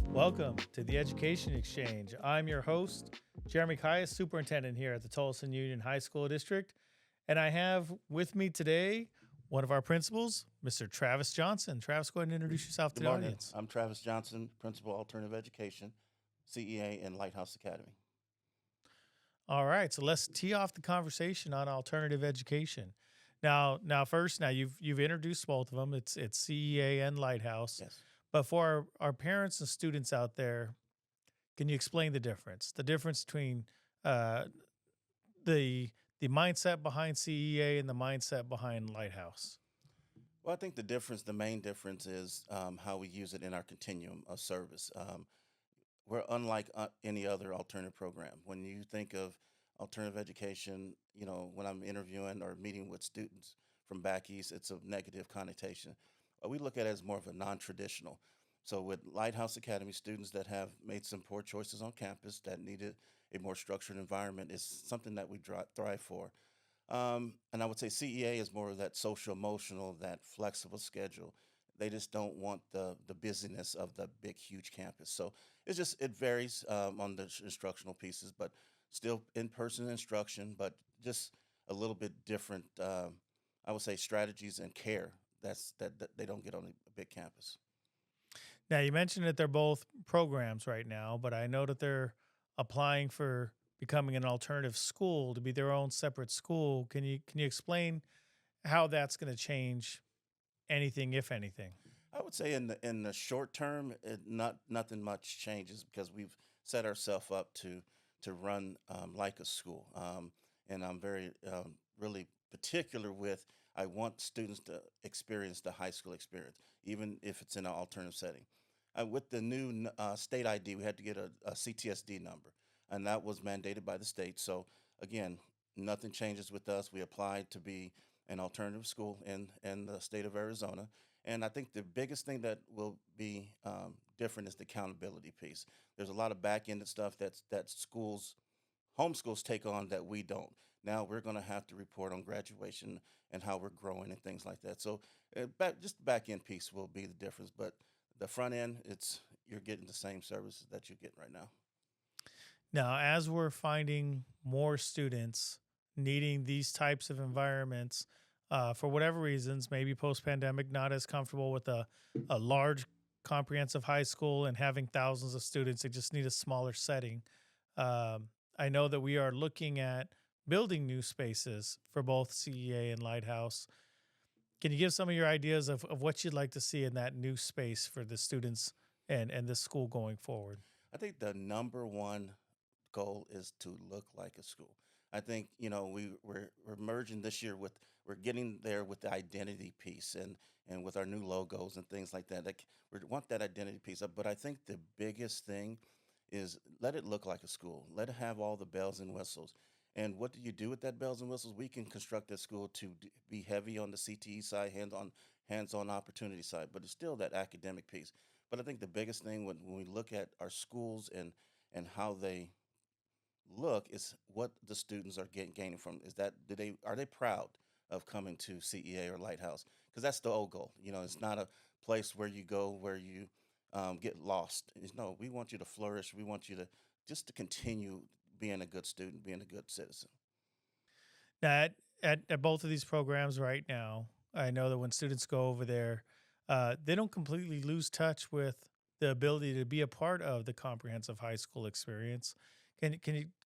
Welcome to the Education Exchange. I'm your host, Jeremy Calles, Superintendent here at the Tolleson Union High School District. And I have with me today one of our principals, Mr. Travis Johnson. Travis, go ahead and introduce yourself to Good the morning. audience. I'm Travis Johnson, Principal Alternative Education, CEA in Lighthouse Academy. All right, so let's tee off the conversation on alternative education. Now, you've introduced both of them. It's CEA and Lighthouse. Yes. But for our parents and students out there, can you explain the difference? The difference between uh, the mindset behind CEA and the mindset behind Lighthouse. Well, I think the main difference is how we use it in our continuum of service. We're unlike any other alternative program. When you think of alternative education, when I'm interviewing or meeting with students from back east, it's a negative connotation. We look at it as more of a non-traditional. So with Lighthouse Academy, students that have made some poor choices on campus that needed a more structured environment is something that we thrive for. And I would say CEA is more of that social emotional, that flexible schedule. They just don't want the busyness of the big, huge campus. So it varies on the instructional pieces, but still in-person instruction, but just a little bit different. I would say strategies and care that they don't get on a big campus. Now, you mentioned that they're both programs right now, but I know that they're applying for becoming an alternative school to be their own separate school. Can you explain how that's going to change anything, if anything? I would say in the short term, nothing much changes because we've set ourselves up to run like a school, and I'm very really particular with. I want students to experience the high school experience, even if it's in an alternative setting. With the new state ID, we had to get a CTSD number, and that was mandated by the state. So again, nothing changes with us. We applied to be an alternative school in the state of Arizona. And I think the biggest thing that will be different is the accountability piece. There's a lot of back-ended stuff that homeschools take on that we don't. Now we're going to have to report on graduation and how we're growing and things like that. So just the back-end piece will be the difference. But the front end, you're getting the same services that you get right now. Now, as we're finding more students needing these types of environments, for whatever reasons, maybe post pandemic, not as comfortable with a large comprehensive high school and having thousands of students, they just need a smaller setting. I know that we are looking at building new spaces for both CEA and Lighthouse. Can you give some of your ideas of what you'd like to see in that new space for the students and the school going forward? I think the number one goal is to look like a school. I think we're merging this year with we're getting there with the identity piece and with our new logos and things like that. Like we want that identity piece up, but I think the biggest thing is let it look like a school. Let it have all the bells and whistles. And what do you do with that bells and whistles? We can construct that school to be heavy on the CTE side, hands-on opportunity side, but it's still that academic piece. But I think the biggest thing when we look at our schools and how they look is what the students are gaining from. Is that are they proud of coming to CEA or Lighthouse? Because that's the old goal. It's not a place where you go where you get lost. No, we want you to flourish. We want you to just to continue being a good student, being a good citizen. Now, at both of these programs right now, I know that when students go over there, they don't completely lose touch with the ability to be a part of the comprehensive high school experience. Can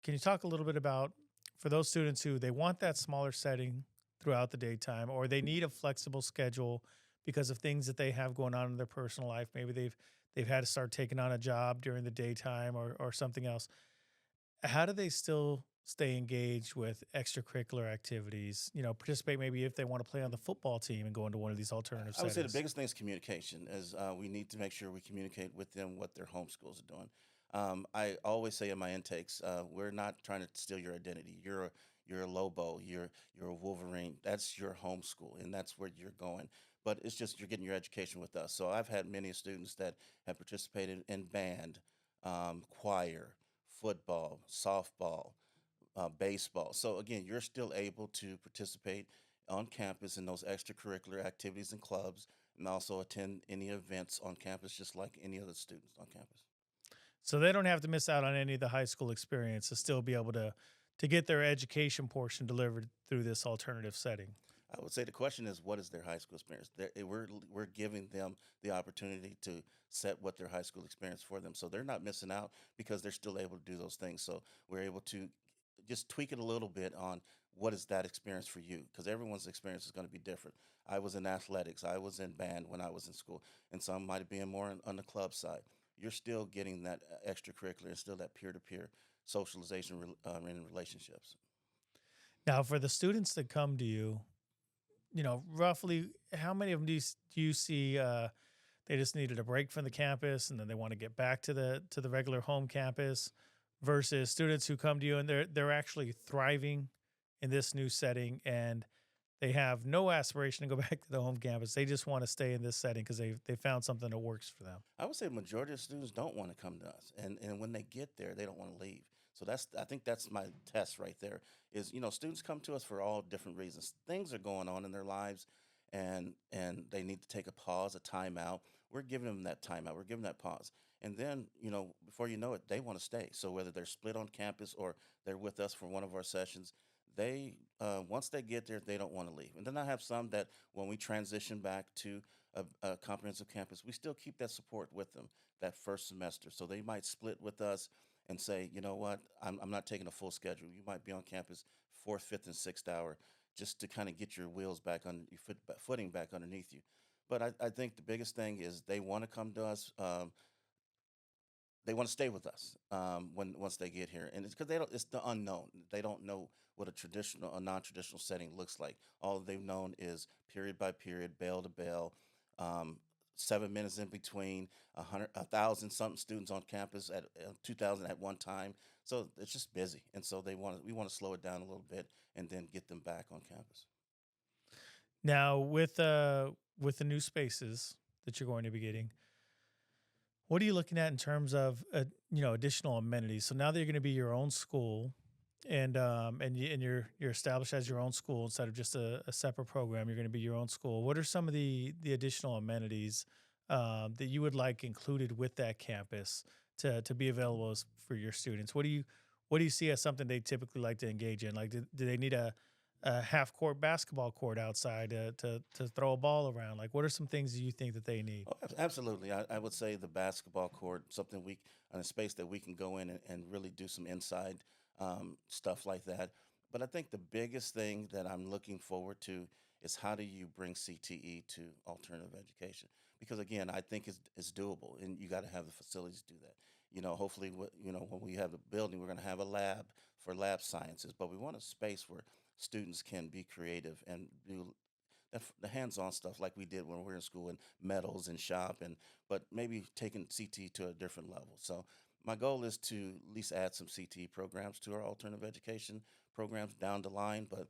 you talk a little bit about for those students who they want that smaller setting throughout the daytime, or they need a flexible schedule because of things that they have going on in their personal life? Maybe they've had to start taking on a job during the daytime or something else. How do they still stay engaged with extracurricular activities? Participate maybe if they want to play on the football team and go into one of these alternative I would say the settings. biggest thing is communication. Is we need to make sure we communicate with them what their homeschools are doing. I always say in my intakes, we're not trying to steal your identity. You're a Lobo. You're a Wolverine. That's your homeschool, and that's where you're going. But it's just you're getting your education with us. So I've had many students that have participated in band, choir, football, softball, baseball. So again, you're still able to participate on campus in those extracurricular activities and clubs. and also attend any events on campus, just like any other students on campus. So they don't have to miss out on any of the high school experience to still be able to get their education portion delivered through this alternative setting. I would say the question is, what is their high school experience? We're giving them the opportunity to set what their high school experience for them, so they're not missing out because they're still able to do those things. So we're able to just tweak it a little bit on what is that experience for you, because everyone's experience is going to be different. I was in athletics, I was in band when I was in school, and some might be more on the club side. You're still getting that extracurricular and still that peer to peer socialization in relationships. Now, for the students that come to you, roughly how many of them do you see they just needed a break from the campus and then they want to get back to the regular home campus versus students who come to you and they're actually thriving in this new setting and they have no aspiration to go back to the home campus. They just want to stay in this setting because they found something that works for them. I would say majority of students don't want to come to us, and when they get there, they don't want to leave. So I think that's my test right there. Is students come to us for all different reasons. Things are going on in their lives, and they need to take a pause, a timeout. We're giving them that timeout. We're giving that pause, and then before you know it, they want to stay. So whether they're split on campus or they're with us for one of our sessions, they once they get there, they don't want to leave. And then I have some that when we transition back to a comprehensive campus, we still keep that support with them that first semester. So they might split with us and say, you know what, I'm not taking a full schedule. You might be on campus fourth, fifth, and sixth hour just to kind of get your wheels back on your footing back underneath you. But I think the biggest thing is they want to come to us. They want to stay with us when once they get here, and it's because they don't. It's the unknown. They don't know what a non-traditional setting looks like. All they've known is period by period, bell to bell, 7 minutes in between, 1,000 something students on campus at 2,000 at one time. So it's just busy, and so we want to slow it down a little bit and then get them back on campus. Now, with the new spaces that you're going to be getting, what are you looking at in terms of additional amenities? So now that you're going to be your own school, and you're established as your own school instead of just a separate program, you're going to be your own school. What are some of the additional amenities that you would like included with that campus to be available for your students? What do you see as something they typically like to engage in? Like, do they need a half court basketball court outside to throw a ball around? Like, what are some things you think that they need? Oh, absolutely. I would say the basketball court, something a space that we can go in and really do some inside stuff like that. But I think the biggest thing that I'm looking forward to is how do you bring CTE to alternative education? Because again, I think it's doable, and you got to have the facilities to do that. Hopefully, when we have the building, we're going to have a lab for lab sciences, but we want a space where students can be creative and do the hands-on stuff like we did when we were in school and metals and shop but maybe taking CT to a different level. So my goal is to at least add some CT programs to our alternative education programs down the line, but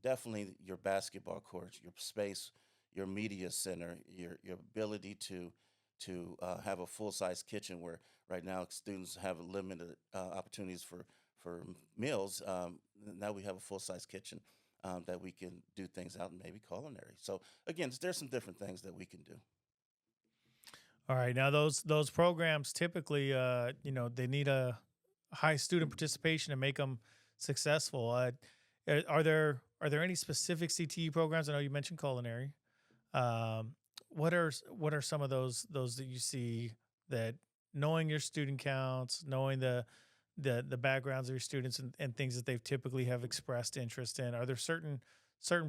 definitely your basketball courts, your space, your media center, your ability to have a full-size kitchen where right now students have limited opportunities for meals. Now we have a full-size kitchen that we can do things out and maybe culinary. So again, there's some different things that we can do. All right, now those programs typically, they need a high student participation to make them successful. Are there any specific CTE programs? I know you mentioned culinary. Um, what are some of those that you see that knowing your student counts, knowing the backgrounds of your students and things that they've typically have expressed interest in? Are there certain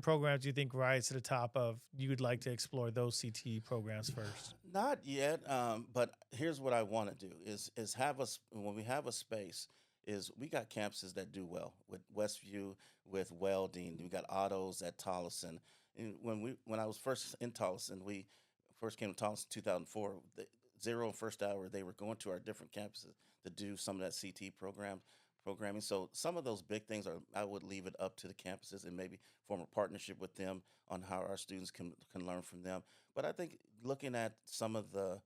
programs you think rise to the top of you would like to explore those CTE programs first? Not yet, but here's what I want to do is have us when we have a space is we got campuses that do well with Westview, with welding. We got autos at Tolleson. And when I was first in Tolleson, we first came to Tolleson in 2004. The zero and first hour, they were going to our different campuses to do some of that CT programming. So some of those big things are I would leave it up to the campuses and maybe form a partnership with them on how our students can learn from them. But I think looking at some of the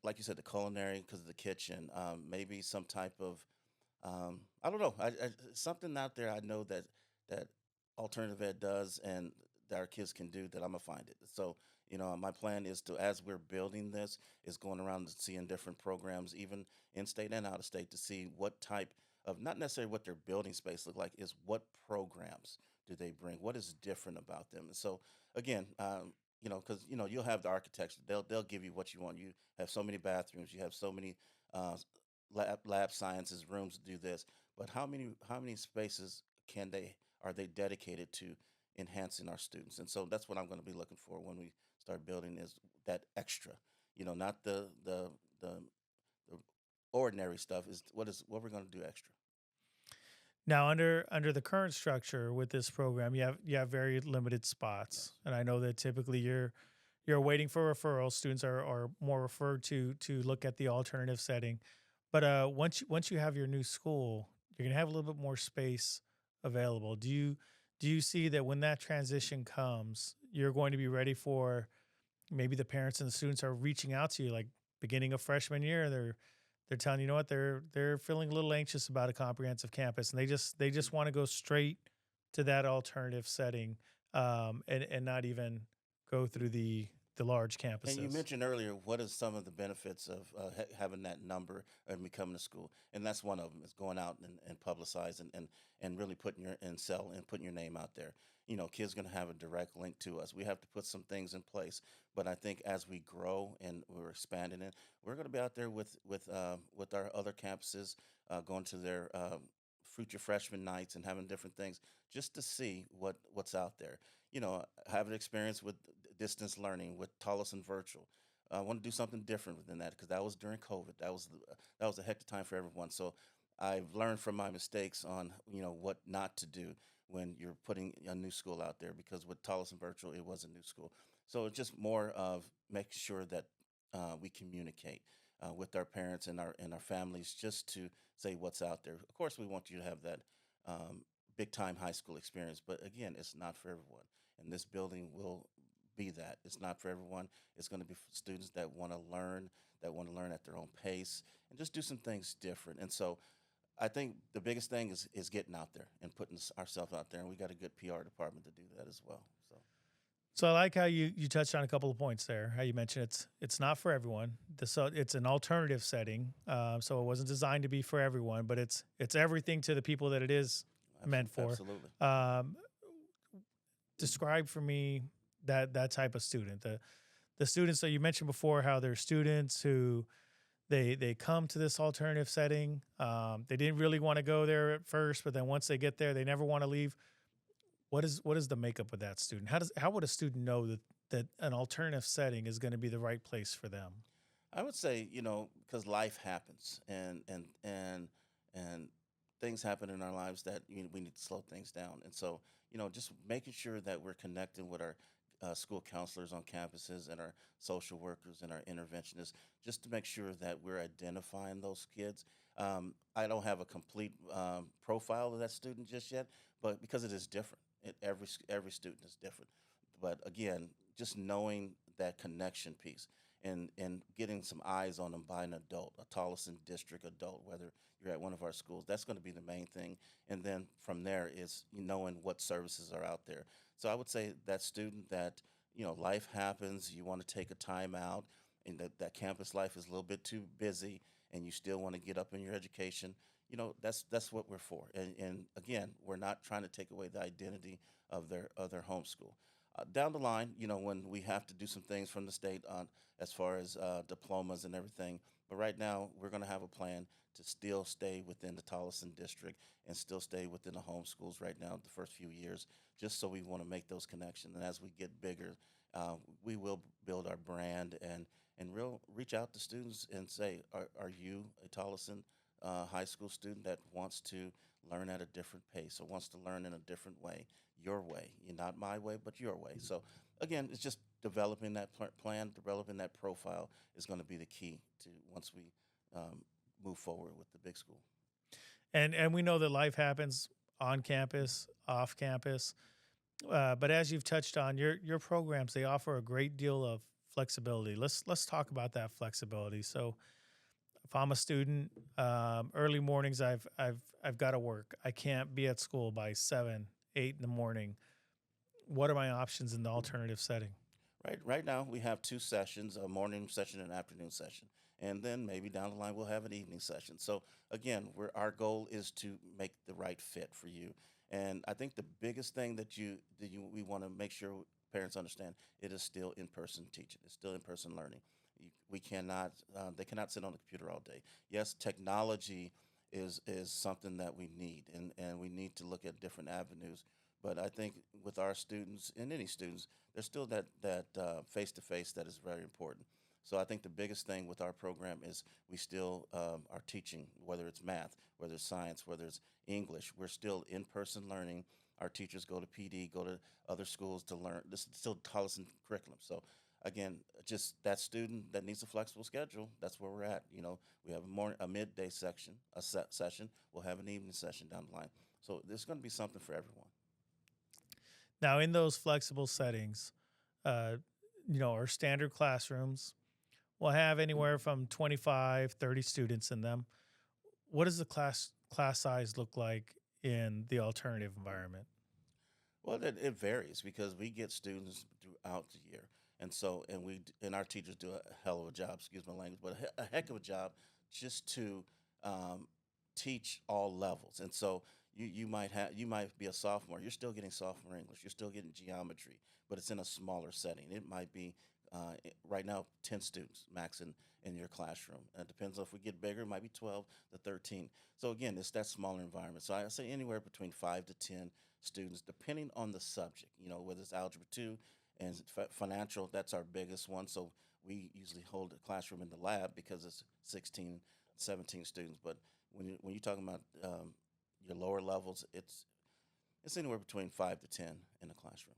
like you said, the culinary because of the kitchen, maybe some type of I don't know, something out there I know that alternative ed does and that our kids can do that I'm gonna find it. So My plan is to, as we're building this, is going around and seeing different programs, even in state and out of state, to see what type of, not necessarily what their building space look like, is what programs do they bring? What is different about them? And so again, because you'll have the architecture, they'll give you what you want. You have so many bathrooms, you have so many uh, lab sciences rooms to do this, but how many spaces can they are they dedicated to enhancing our students? And so that's what I'm going to be looking for when we start building, is that extra, not the the ordinary stuff, is what we're going to do extra. Now, under the current structure with this program, you have very limited spots, and I know that typically you're waiting for referrals. Students are more referred to look at the alternative setting, but once you have your new school, you're gonna have a little bit more space available. Do you see that when that transition comes, you're going to be ready for maybe the parents and the students are reaching out to you like beginning of freshman year, they're telling you know what they're feeling a little anxious about a comprehensive campus and they just want to go straight to that alternative setting, and not even go through the large And you campuses. mentioned earlier, what are some of the benefits of having that number and becoming a school? And that's one of them, is going out and publicize, and really putting your and sell and putting your name out there. Kids going to have a direct link to us. We have to put some things in place, but I think as we grow and we're expanding it, we're going to be out there with our other campuses, going to their future freshman nights and having different things just to see what's out there. Have an experience with distance learning with Tolleson virtual. I want to do something different than that because that was during COVID. That was a hectic time for everyone. So I've learned from my mistakes on what not to do when you're putting a new school out there, because with Tolleson virtual it was a new school. So it's just more of making sure that we communicate with our parents and our families, just to say what's out there. Of course, we want you to have that um, big time high school experience, but again, it's not for everyone. And this building will be that. It's not for everyone. It's going to be for students that want to learn at their own pace, and just do some things different. And so I think the biggest thing is getting out there and putting ourselves out there, and we got a good PR department to do that as well. So So I like how you touched on a couple of points there. How you mentioned it's not for everyone. So it's an alternative setting, so it wasn't designed to be for everyone, but it's everything to the people that it is meant for. absolutely. Um, Describe for me that type of student, the students that you mentioned before, how they're students who they come to this alternative setting. They didn't really want to go there at first, but then once they get there, they never want to leave. What is the makeup of that student? How would a student know that an alternative setting is going to be the right place for them? I would say, because life happens, and things happen in our lives that we need to slow things down. And so, just making sure that we're connecting with our school counselors on campuses and our social workers and our interventionists, just to make sure that we're identifying those kids. I don't have a complete profile of that student just yet, but because it is different, every student is different. But again, just knowing that connection piece, and getting some eyes on them by an adult, a Tolleson district adult, whether you're at one of our schools, that's going to be the main thing. And then from there is knowing what services are out there. So I would say that student that life happens, you want to take a time out, and that campus life is a little bit too busy, and you still want to get up in your education. That's what we're for. And again, we're not trying to take away the identity of their home school. Down the line, when we have to do some things from the state on as far as diplomas and everything. But right now, we're going to have a plan to still stay within the Tolleson district and still stay within the home schools right now, the first few years, just so we want to make those connections. And as we get bigger, we will build our brand and reach out to students and say, are you a Tolleson high school student that wants to learn at a different pace or wants to learn in a different way, your way, not my way, but your way? So again, it's just developing that plan, developing that profile is going to be the key to once we um, move forward with the big school. And we know that life happens on campus, off campus. But as you've touched on, your programs, they offer a great deal of flexibility. Let's talk about that flexibility. So if I'm a student, early mornings I've got to work. I can't be at school by 7, 8 in the morning. What are my options in the alternative setting? Right now we have two sessions, a morning session and an afternoon session. And then maybe down the line we'll have an evening session. So again, our goal is to make the right fit for you. And I think the biggest thing we want to make sure parents understand, it is still in-person teaching. It's still in-person learning. We cannot they cannot sit on the computer all day. Yes, technology is something that we need, and we need to look at different avenues. But I think with our students and any students, there's still that face to face that is very important. So I think the biggest thing with our program is we still are teaching, whether it's math, whether it's science, whether it's English. We're still in person learning. Our teachers go to PD, go to other schools to learn. This is still Tolleson curriculum. So again, just that student that needs a flexible schedule, that's where we're at. We have a midday section, a set session. We'll have an evening session down the line. So there's going to be something for everyone. Now, in those flexible settings, uh, our standard classrooms will have anywhere from 25, 30 students in them. What does the class size look like in the alternative environment? Well, it varies because we get students throughout the year, and our teachers do a hell of a job. Excuse my language, but a heck of a job just to um, teach all levels. And so you might be a sophomore. You're still getting sophomore English. You're still getting geometry, but it's in a smaller setting. It might be right now 10 students max in your classroom. And it depends on if we get bigger. It might be 12 to 13. So again, it's that smaller environment. So I say anywhere between 5 to 10 students, depending on the subject. Whether it's algebra 2 and financial, that's our biggest one. So we usually hold a classroom in the lab because it's 16, 17 students. But when you're talking about your lower levels, it's anywhere between 5 to 10 in a classroom.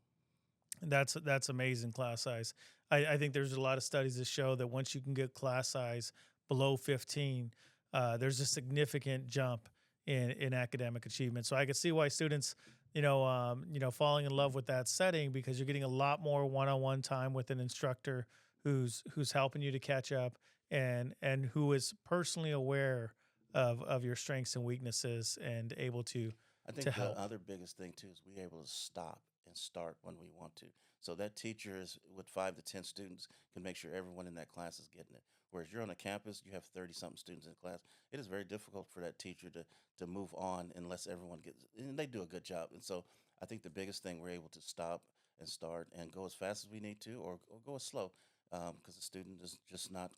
And that's amazing class size. I think there's a lot of studies that show that once you can get class size below 15, there's a significant jump in academic achievement. So I can see why students, falling in love with that setting because you're getting a lot more one-on-one time with an instructor who's helping you to catch up and who is personally aware of your strengths and weaknesses and able I to think the help. other biggest thing too is we're able to stop and start when we want to. So that teacher is with 5 to 10 students can make sure everyone in that class is getting it. Whereas you're on a campus, you have 30 something students in class. It is very difficult for that teacher to move on unless everyone gets, and they do a good job. And so I think the biggest thing we're able to stop and start and go as fast as we need to, or go as slow, because the student is just not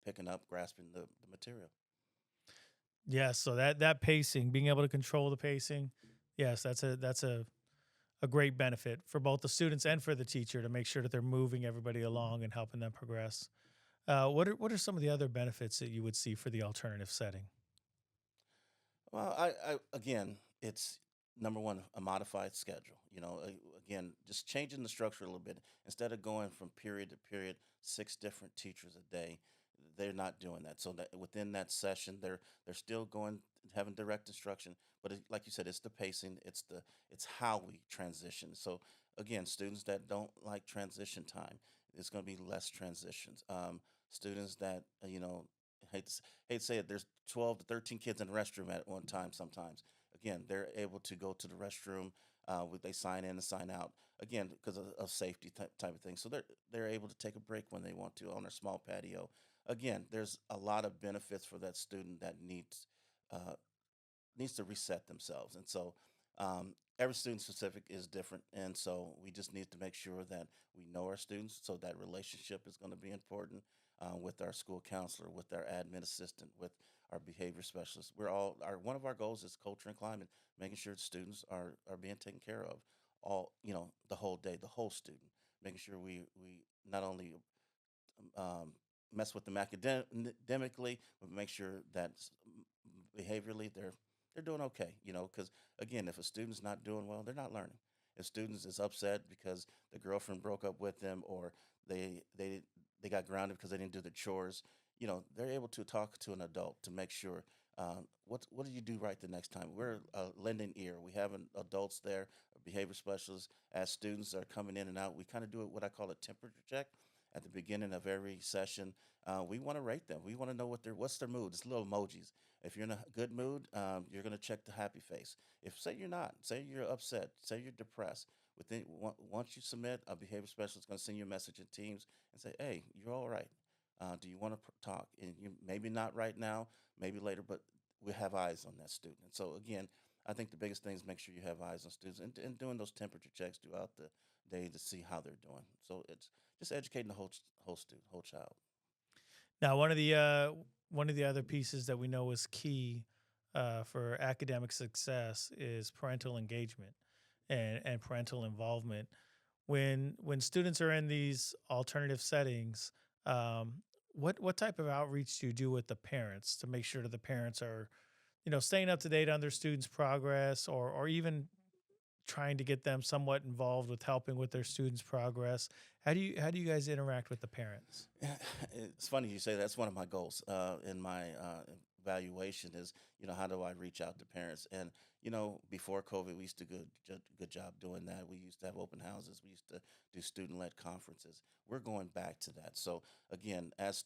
picking up, grasping the material. Yes, so that pacing, being able to control the pacing, yes, that's a great benefit for both the students and for the teacher to make sure that they're moving everybody along and helping them progress. What are some of the other benefits that you would see for the alternative setting? Well, I again, it's number one, a modified schedule. Again, just changing the structure a little bit. Instead of going from period to period, 6 different teachers a day, they're not doing that. So that within that session, they're still going having direct instruction, but like you said, it's the pacing, it's how we transition. So again, students that don't like transition time, it's going to be less transitions. Students that hate to say it, there's 12 to 13 kids in the restroom at one time sometimes. Again, they're able to go to the restroom. They sign in and sign out again because of safety type of thing. So they're able to take a break when they want to on their small patio. Again, there's a lot of benefits for that student that uh, needs to reset themselves. And so every student specific is different. And so we just need to make sure that we know our students. So that relationship is going to be important with our school counselor, with our admin assistant, with our behavior specialist. One of our goals is culture and climate, making sure students are being taken care of the whole day, the whole student, making sure we not only mess with them academically, but make sure that behaviorally they're doing okay. Because again, if a student's not doing well, they're not learning. If students is upset because the girlfriend broke up with them, or they got grounded because they didn't do the chores, they're able to talk to an adult to make sure. What did you do right the next time? We're a lending ear. We have adults there, behavior specialists. As students are coming in and out, we kind of do what I call a temperature check at the beginning of every session. We want to rate them. We want to know what's their mood. It's little emojis. If you're in a good mood, you're going to check the happy face. If say you're not, say you're upset, say you're depressed, once you submit, a behavior specialist is going to send you a message in Teams and say, "Hey, you're all right. Do you want to talk?" And you maybe not right now, maybe later, but we have eyes on that student. And so again, I think the biggest thing is make sure you have eyes on students and doing those temperature checks throughout the day to see how they're doing. So it's just educating the whole student, whole child. Now, one of the other pieces that we know is key for academic success is parental engagement and parental involvement. When students are in these alternative settings, um, what type of outreach do you do with the parents to make sure that the parents are, staying up to date on their students' progress, or even trying to get them somewhat involved with helping with their students' progress? How do you guys interact with the parents? It's funny you say that's one of my goals in my evaluation is how do I reach out to parents. And before COVID we used to good job doing that. We used to have open houses, we used to do student led conferences. We're going back to that. So again, as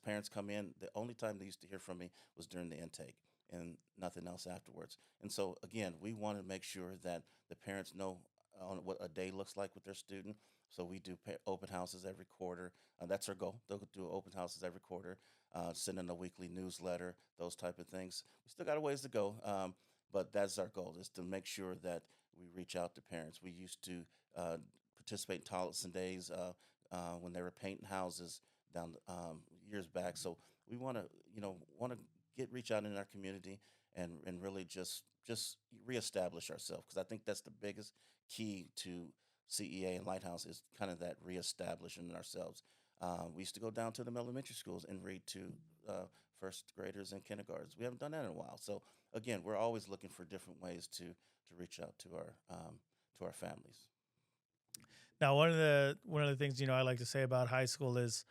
parents come in, the only time they used to hear from me was during the intake and nothing else afterwards. And so again, we want to make sure that the parents know on what a day looks like with their student. So we do open houses every quarter. That's our goal. They'll do open houses every quarter, send in a weekly newsletter, those type of things. We still got a ways to go, but that's our goal, is to make sure that we reach out to parents. We used to uh, participate in Tolleson days when they were painting houses down years back. So we want to get reach out in our community and really just reestablish ourselves, because I think that's the biggest key to CEA and Lighthouse is kind of that reestablishing ourselves. We used to go down to the elementary schools and read to uh, first graders and kindergartens. We haven't done that in a while. So again, we're always looking for different ways to reach out to our families. Now, one of the things I like to say about high school is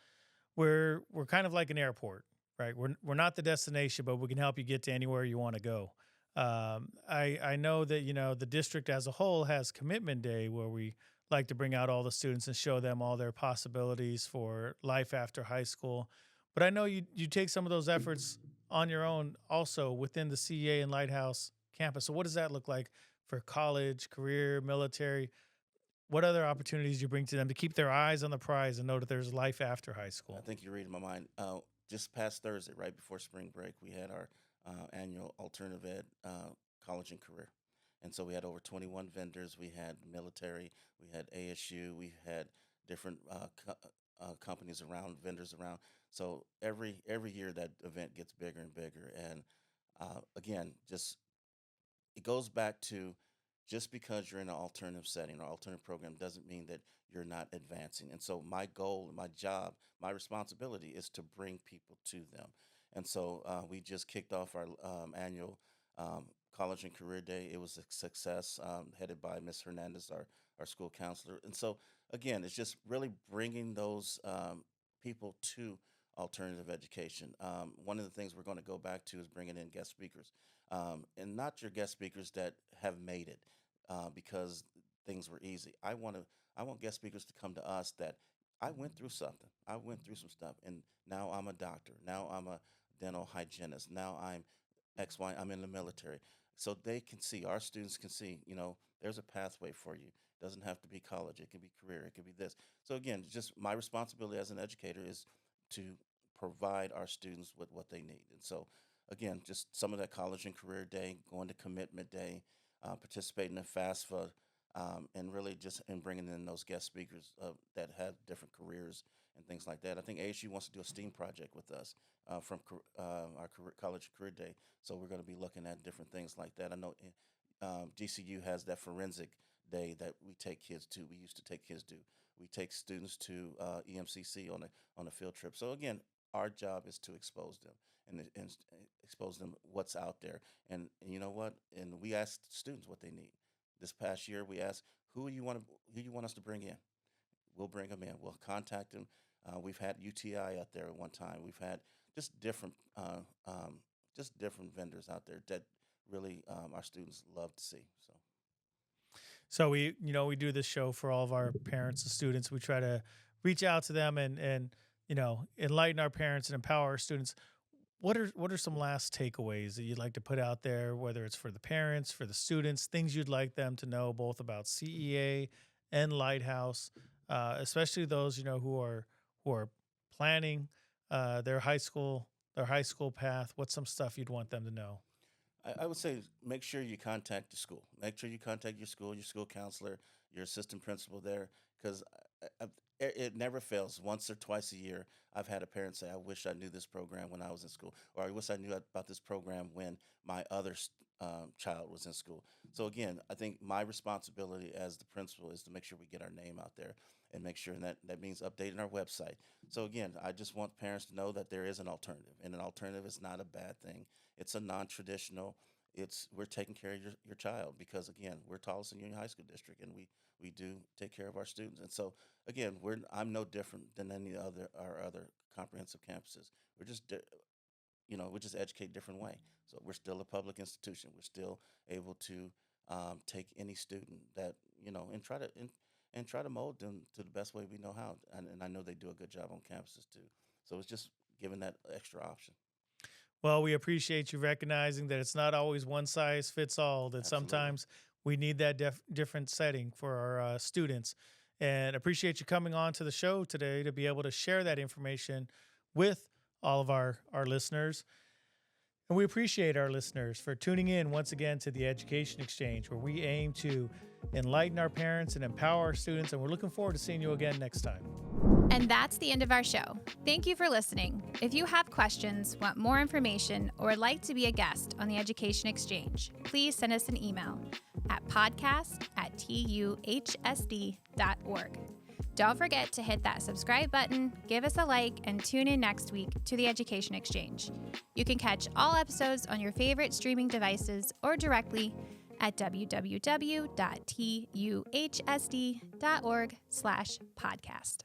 we're kind of like an airport, right? We're not the destination, but we can help you get to anywhere you want to go. I know that the district as a whole has Commitment Day, where we like to bring out all the students and show them all their possibilities for life after high school. But I know you take some of those efforts on your own also within the CEA and Lighthouse campus. So what does that look like for college, career, military? What other opportunities do you bring to them to keep their eyes on the prize and know that there's life after high I school? think you're reading my mind. Just past Thursday, right before spring break, we had our annual alternative ed college and career. And so we had over 21 vendors. We had military, we had ASU, we had different companies around, vendors around. So every year that event gets bigger and bigger. And again, just it goes back to just because you're in an alternative setting or alternative program doesn't mean that you're not advancing. And so my goal, my job, my responsibility is to bring people to them. And so we just kicked off our annual um, college and career day. It was a success, headed by Miss Hernandez, our school counselor. And so again, it's just really bringing those people to alternative education. One of the things we're going to go back to is bringing in guest speakers, and not your guest speakers that have made it because things were easy. I want guest speakers to come to us that I went through something. I went through some stuff, and now I'm a doctor. Now I'm a dental hygienist. Now I'm X, Y. I'm in the military, so they can see. Our students can see. There's a pathway for you. It doesn't have to be college. It can be career. It can be this. So again, just my responsibility as an educator is to provide our students with what they need. And so again, just some of that college and career day, going to commitment day, participating in FAFSA, and really just in bringing in those guest speakers that have different careers and things like that. I think ASU wants to do a STEAM project with us from our college career day. So we're going to be looking at different things like that. I know GCU has that forensic day that we take kids to. We used to take kids to. We take students to EMCC on a field trip. So again, our job is to expose them and expose them what's out there. And you know what? And we ask students what they need. This past year, we asked who you want us to bring in. We'll bring them in. We'll contact them. We've had UTI out there at one time. We've had just different just different vendors out there that really our students love to see. So So we do this show for all of our parents and students. We try to reach out to them and enlighten our parents and empower our students. what are some last takeaways that you'd like to put out there, whether it's for the parents, for the students, things you'd like them to know both about CEA and Lighthouse, especially those who are planning their high school path. What's some stuff you'd want them to know? I would say make sure you contact the school. Make sure you contact your school counselor, your assistant principal there, because it never fails. Once or twice a year, I've had a parent say, "I wish I knew this program when I was in school," or "I wish I knew about this program when my other child was in school." So again, I think my responsibility as the principal is to make sure we get our name out there and make sure, and that means updating our website. So again, I just want parents to know that there is an alternative, and an alternative is not a bad thing. It's a non-traditional. It's We're taking care of your child because again, we're Tolleson Union High School District, and we do take care of our students. And so again, I'm no different than any other our other comprehensive campuses. We're just we just educate different way. So we're still a public institution. We're still able to take any student that and try to mold them to the best way we know how. And I know they do a good job on campuses too. So it's just giving that extra option. Well, we appreciate you recognizing that it's not always one size fits all, that Absolutely. sometimes we need that different setting for our students. And appreciate you coming on to the show today to be able to share that information with all of our listeners. And we appreciate our listeners for tuning in once again to the Education Exchange, where we aim to enlighten our parents and empower our students. And we're looking forward to seeing you again next time. And that's the end of our show. Thank you for listening. If you have questions, want more information, or would like to be a guest on the Education Exchange, please send us an email at podcast@tuhsd.org. Don't forget to hit that subscribe button, give us a like, and tune in next week to the Education Exchange. You can catch all episodes on your favorite streaming devices or directly at www.tuhsd.org/podcast.